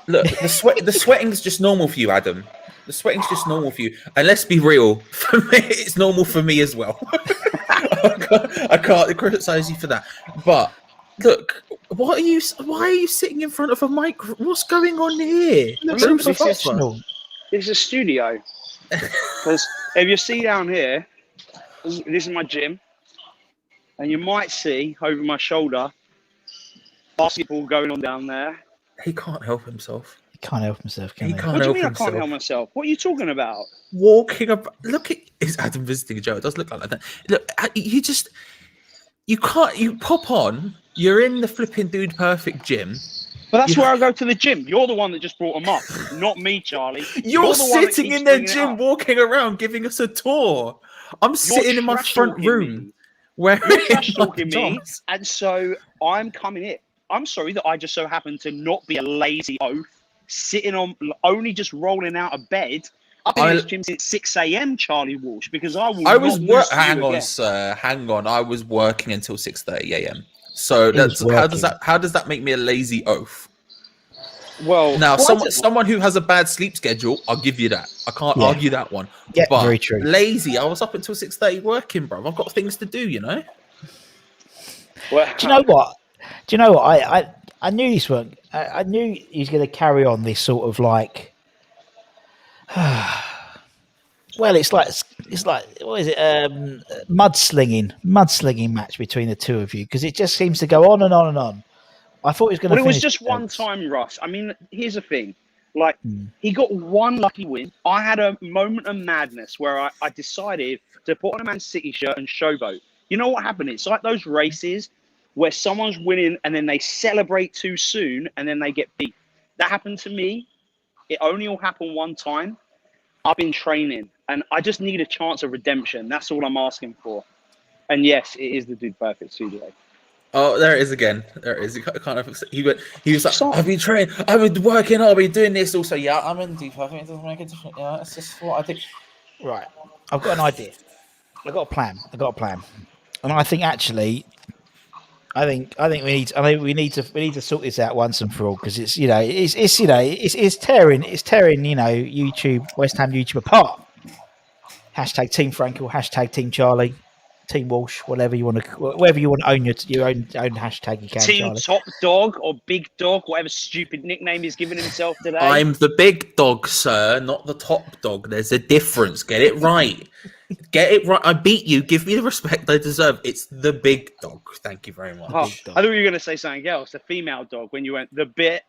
Look, the sweating's just normal for you, Adam. The sweating's just normal for you. And let's be real, for me, it's normal for me as well. I can't criticize you for that. But look, why are you sitting in front of a mic? What's going on here? Professional. It's a studio. Because if you see down here, this is my gym, and you might see over my shoulder basketball going on down there. He can't help himself. He can't help himself, can he? What do you mean I can't help myself? What are you talking about? Walking up. Look at is Adam visiting Joe. It does look like that. Look, you can't. You pop on. You're in the flipping Dude Perfect gym. But that's where I go to the gym. You're the one that just brought them up, not me, Charlie. You're sitting in the gym, walking around, giving us a tour. I'm sitting in my front room. Where you're trash talking me, and so I'm coming in. I'm sorry that I just so happen to not be a lazy oaf, sitting on only just rolling out of bed. I've been in this gym since 6 a.m. Charlie Walsh, because hang on, sir. Hang on. I was working until 6:30 a.m. So how does that make me a lazy oaf? Well, now someone who has a bad sleep schedule, I'll give you that. I can't argue that one. Yeah, but very true. Lazy, I was up until 6:30 working, bro. I've got things to do, you know. Well, do you know what? I knew this one. I knew he's going to carry on this sort of like. Well, it's like what is it? Mudslinging match between the two of you, because it just seems to go on and on and on. I thought he was going to. Well, it was just one time, Russ. I mean, here's the thing. Like, he got one lucky win. I had a moment of madness where I decided to put on a Man City shirt and showboat. You know what happened? It's like those races where someone's winning and then they celebrate too soon and then they get beat. That happened to me. It only will happen one time. I've been training and I just need a chance of redemption. That's all I'm asking for. And yes, it is the Dude Perfect studio. Oh, there it is again. There it is. He was like, I've been training, I've been working, I've been doing this also. Yeah, I'm in Dude Perfect. It doesn't make a difference. Yeah, that's just what I think. Right. I've got an idea. I've got a plan. And I think actually I think we need to sort this out once and for all, because it's tearing YouTube, West Ham YouTube apart. Hashtag Team Frankel, hashtag Team Charlie, Team Walsh, whatever you want to own your own hashtag. You can. Team Charlie. Top Dog or Big Dog, whatever stupid nickname he's given himself today. I'm the big dog, sir, not the top dog. There's a difference. Get it right. Get it right. I beat you. Give me the respect I deserve. It's the big dog. Thank you very much. Oh, I thought you were going to say something else. The female dog. When you went the bit.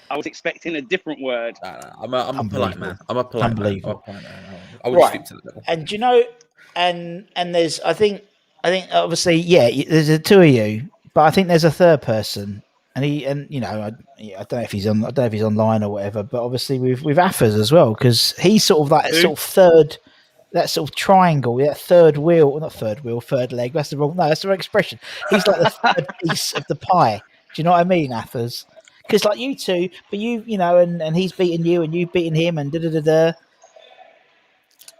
I was expecting a different word. I'm a polite man. I'm a polite man. I would speak to the level. And you know, and there's I think obviously there's the two of you, but I think there's a third person, and I don't know if he's online or whatever, but obviously with Affers as well, because he's sort of like sort of third. That sort of triangle, third leg. That's the wrong expression. He's like the third piece of the pie. Do you know what I mean, Affers? Because like you two, but and he's beating you and you've beaten him and da.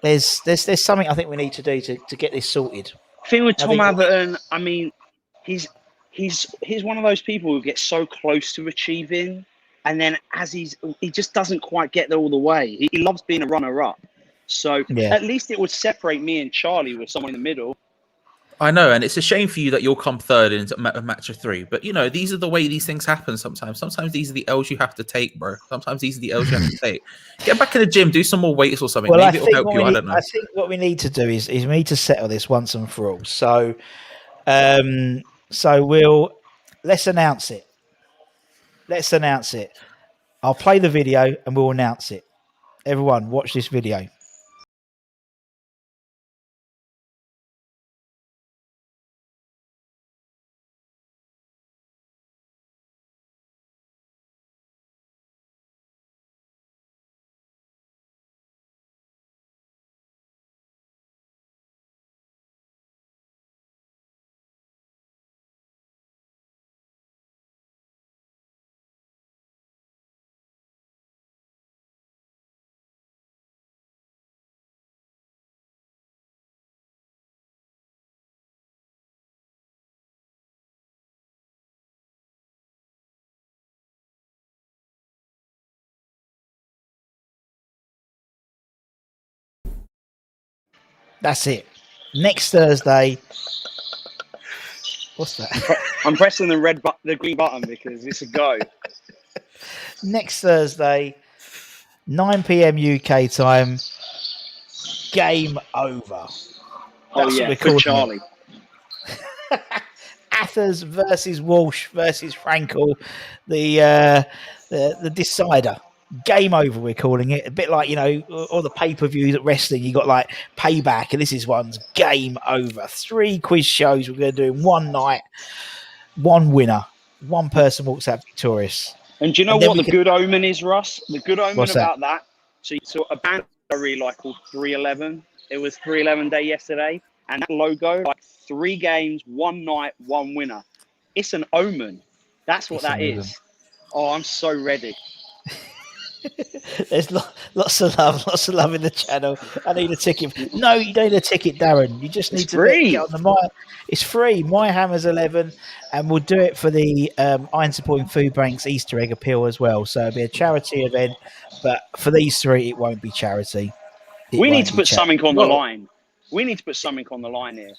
There's something I think we need to do to get this sorted. The thing with Tom Atherton, I mean, he's one of those people who gets so close to achieving, and then he just doesn't quite get there all the way. He loves being a runner-up. So at least it would separate me and Charlie with someone in the middle. I know, and it's a shame for you that you'll come third in a match of 3. But these are the way these things happen. Sometimes these are the L's you have to take, bro. Sometimes these are the L's you have to take. Get back in the gym, do some more weights or something. Well, Maybe it'll help you. I don't know. I think what we need to do is we need to settle this once and for all. So, let's announce it. Let's announce it. I'll play the video and we'll announce it. Everyone, watch this video. That's it. Next Thursday. What's that? I'm pressing the green button because it's a go. Next Thursday, 9 p.m. UK time. Game over. That's what we're calling Charlie. Athers versus Walsh versus Frankel, the decider. Game over, we're calling it. A bit like, all the pay-per-views at wrestling, you got like Payback, and this is one's game over. 3 quiz shows we're going to do in one night. One winner. One person walks out victorious. And do you know what the good omen is, Russ? The good omen about that? So you saw a band I really like called 311. It was 311 Day yesterday. And that logo, like 3 games, 1 night, 1 winner. It's an omen. That's what that is. Oh, I'm so ready. There's lots of love in the channel. I need a ticket. No, you don't need a ticket, Darren. You just need to get on the It's free. My Hammers 11, and we'll do it for the Iron Supporting Food Bank's Easter egg appeal as well. So it'll be a charity event, but for these 3, it won't be charity. We need to put something on the line. We need to put something on the line here.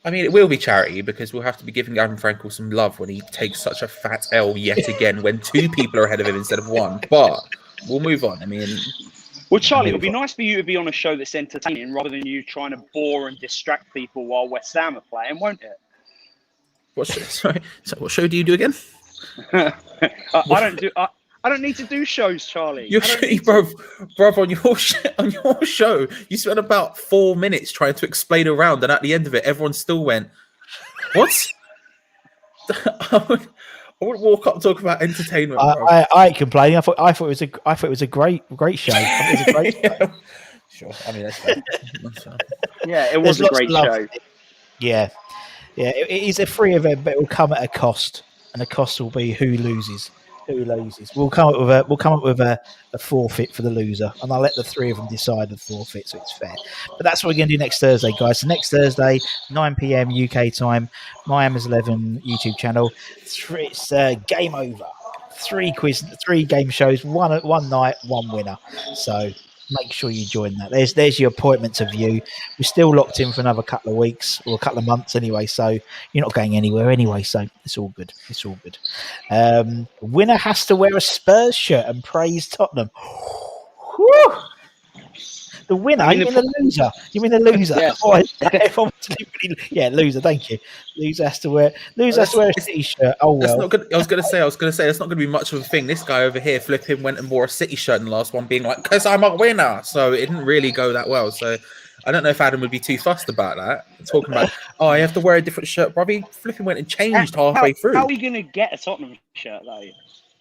I mean, it will be charity because we'll have to be giving Gavin Frankel some love when he takes such a fat L yet again when 2 people are ahead of him instead of 1. But we'll move on. I mean, well, Charlie, it would be nice for you to be on a show that's entertaining rather than you trying to bore and distract people while West Ham are playing, won't it? What show do you do again? I don't need to do shows, Charlie. Bro, on your show, you spent about 4 minutes trying to explain a round, and at the end of it, everyone still went, "What?" I would walk up and talk about entertainment. I ain't complaining. I thought it was a great show. I thought it was a great show. Sure. I mean, that's fair. Yeah, it was a great show. Yeah. It is a free event, but it will come at a cost, and the cost will be who loses. We'll come up with a forfeit for the loser, and I'll let the 3 of them decide the forfeit, so it's fair. But that's what we're going to do next Thursday, guys. So next Thursday, 9 p.m. UK time, My Hammers 11 YouTube channel. It's game over. 3 game shows, one night, 1 winner. So make sure you join that. There's your appointment to view. We're still locked in for another couple of weeks or a couple of months anyway, so you're not going anywhere anyway, so it's all good. Winner has to wear a Spurs shirt and praise Tottenham. Whew. The winner? You mean the loser? Yeah. Loser. Thank you. Loser has to wear a City shirt. Oh well. That's not good. I was gonna say that's not gonna be much of a thing. This guy over here, flipping, went and wore a City shirt in the last one, being like, "Cause I'm a winner." So it didn't really go that well. So I don't know if Adam would be too fussed about that. Talking about, I have to wear a different shirt. Bobby flipping went and changed halfway through. How are you gonna get a Tottenham shirt though?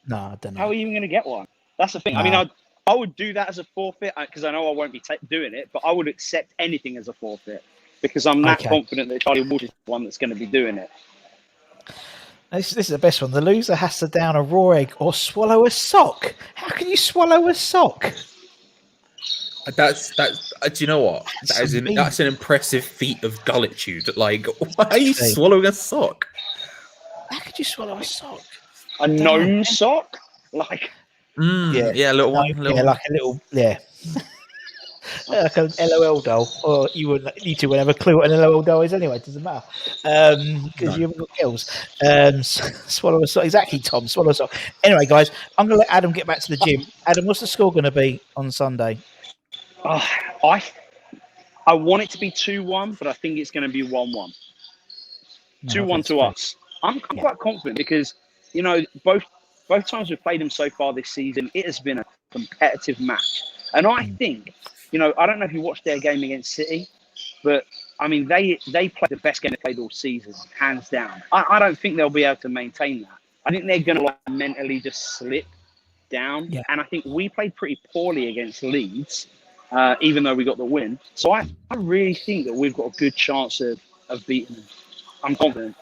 No, I don't know. How are you even gonna get one? That's the thing. Nah. I mean, I would do that as a forfeit because I know I won't be doing it, but I would accept anything as a forfeit because I'm that confident that Charlie Walsh is the one that's going to be doing it. This is the best one. The loser has to down a raw egg or swallow a sock. How can you swallow a sock? That's do you know what? That's an impressive feat of gullitude. Like, why are you swallowing a sock? How could you swallow a sock? A gnome sock? Like... a little one. Like a little, yeah. like an LOL doll, or you wouldn't. You two would have a clue what an LOL doll is anyway. It doesn't matter because you haven't got girls. Swallow a sock. Exactly, Tom. Swallow a sock. Anyway, guys, I'm going to let Adam get back to the gym. Adam, what's the score going to be on Sunday? I want it to be 2-1, but I think it's going to be 1-1. 2-1 to us. I'm quite confident because, both times we've played them so far this season, it has been a competitive match. And I think, I don't know if you watched their game against City, but, I mean, they played the best game they played all season, hands down. I don't think they'll be able to maintain that. I think they're going to mentally just slip down. Yeah. And I think we played pretty poorly against Leeds, even though we got the win. So I really think that we've got a good chance of beating them. I'm confident.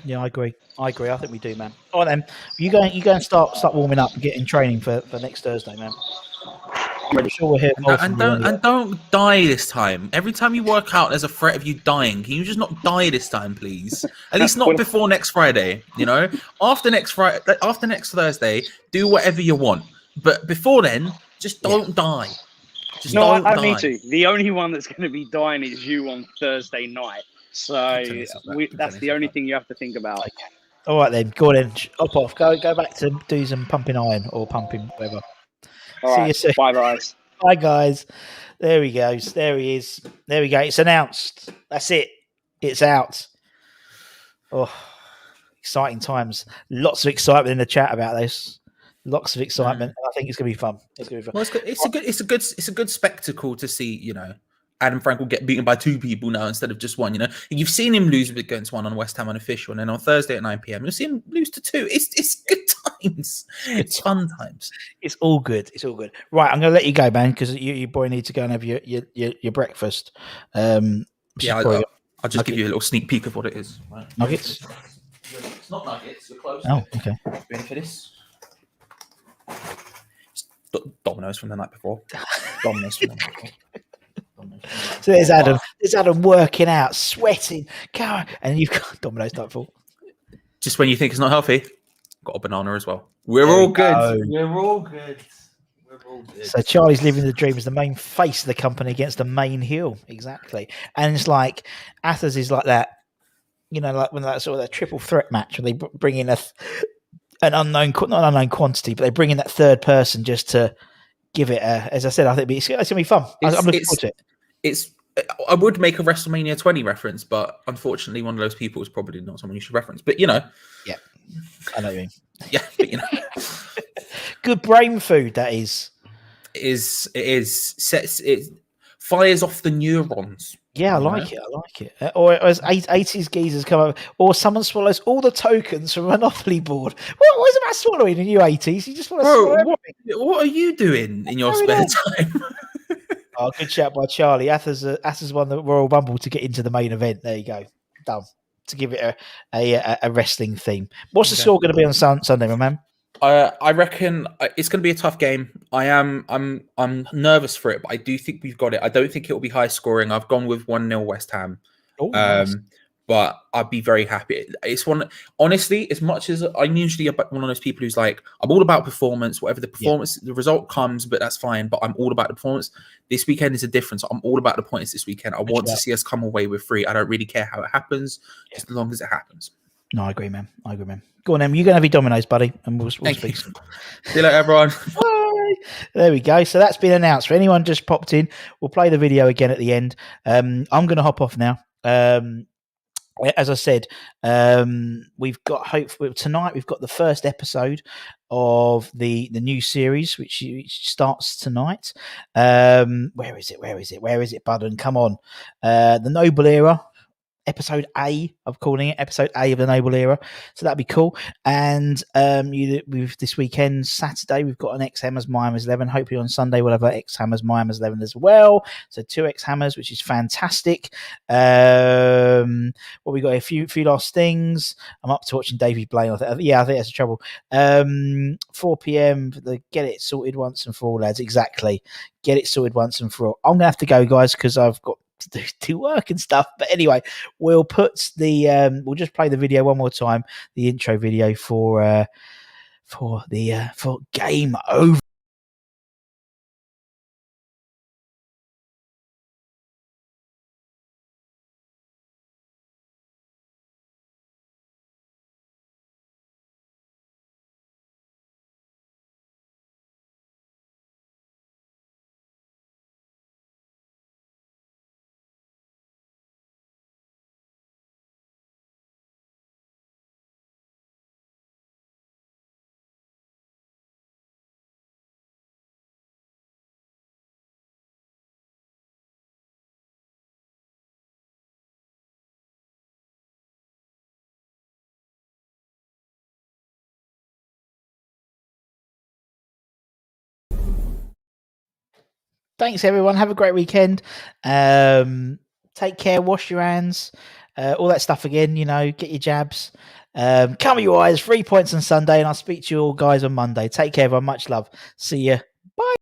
Yeah, I agree. I think we do, man. All right, then. You go and start warming up and getting training for next Thursday, man. I'm sure we're here. And don't die this time. Every time you work out, there's a threat of you dying. Can you just not die this time, please? At least not before next Friday. After next Thursday, do whatever you want. But before then, just don't die. Just don't die. Me too. The only one that's going to be dying is you on Thursday night. So that's the only thing you have to think about. Okay. All right then, go on then. Hop off. Go back to do some pumping iron or pumping whatever. See you soon. Bye, guys. Bye, guys. There he goes. There he is. There we go. It's announced. That's it. It's out. Oh, exciting times. Lots of excitement in the chat about this. Lots of excitement. I think it's going to be fun. Well, it's a good spectacle to see. Adam Frank will get beaten by 2 people now instead of just 1. You've seen him lose against 1 on West Ham unofficial, and then on Thursday at 9 PM, you'll see him lose to 2. It's good times. It's fun times. It's all good. It's all good. Right, I'm going to let you go, man, because you boy need to go and have your breakfast. I'll just give you a little sneak peek of what it is. Right. Nuggets. It's not nuggets. You're close. Oh, okay. Ready for this? Dominoes from the night before. Dominoes from the night before. So there's Adam. There's Adam working out, sweating, and you've got Domino's Nightfall. Just when you think it's not healthy, got a banana as well. We're all good. We're all good. So Charlie's living the dream as the main face of the company against the main heel, exactly. And it's like Athers is like that, like when that sort of that triple threat match when they bring in an unknown, not an unknown quantity, but they bring in that third person just to give it as I said, I think it's going to be fun. I'm looking forward to it. I would make a WrestleMania 20 reference, but unfortunately, one of those people is probably not someone you should reference. But yeah, I know what you mean. Yeah, but good brain food that is. It fires off the neurons. Yeah, I like it. Or as 80s geezers come up, or someone swallows all the tokens from a Monopoly board. What is it about swallowing in you 80s? You just want to swallow everything. What are you doing in your spare time? Oh, good shout by Charlie. Athers won the Royal Rumble to get into the main event. There you go. Done. To give it a wrestling theme. What's the score going to be on Sunday, my man? I reckon it's going to be a tough game. I'm nervous for it, but I do think we've got it. I don't think it will be high scoring. I've gone with 1-0 West Ham. Oh, nice. But I'd be very happy. It's one, honestly, as much as I'm usually one of those people who's like, I'm all about performance, whatever the performance, the result comes, but that's fine. But I'm all about the performance. This weekend is a difference. I'm all about the points this weekend. I want to see us come away with 3. I don't really care how it happens, just as long as it happens. No, I agree, man. Go on, Em. You're going to have your Dominoes, buddy, and we'll speak soon. See you later, everyone. Bye. There we go. So that's been announced. For anyone just popped in, we'll play the video again at the end. I'm going to hop off now. As I said, we've got tonight. We've got the first episode of the new series, which starts tonight. Where is it, Budden? Come on, the Noble Era. Episode A, I'm calling it episode A of the Noble Era, so that'd be cool. And we've this weekend, Saturday, we've got an X Hammers My Hammers 11. Hopefully on Sunday we'll have an X Hammers My Hammers 11 as well. So 2 X Hammers, which is fantastic. What we got? A few last things. I'm up to watching Davey Blaine. I think that's the trouble. 4 p.m. The Get It Sorted Once and For All, lads. Exactly. Get it sorted once and for all. I'm gonna have to go, guys, because I've got to do work and stuff. But anyway, we'll put we'll just play the video one more time, the intro video for Game Over. Thanks, everyone. Have a great weekend. Take care. Wash your hands. All that stuff again. Get your jabs. Cover your eyes. 3 points on Sunday, and I'll speak to you all guys on Monday. Take care, everyone. Much love. See you. Bye.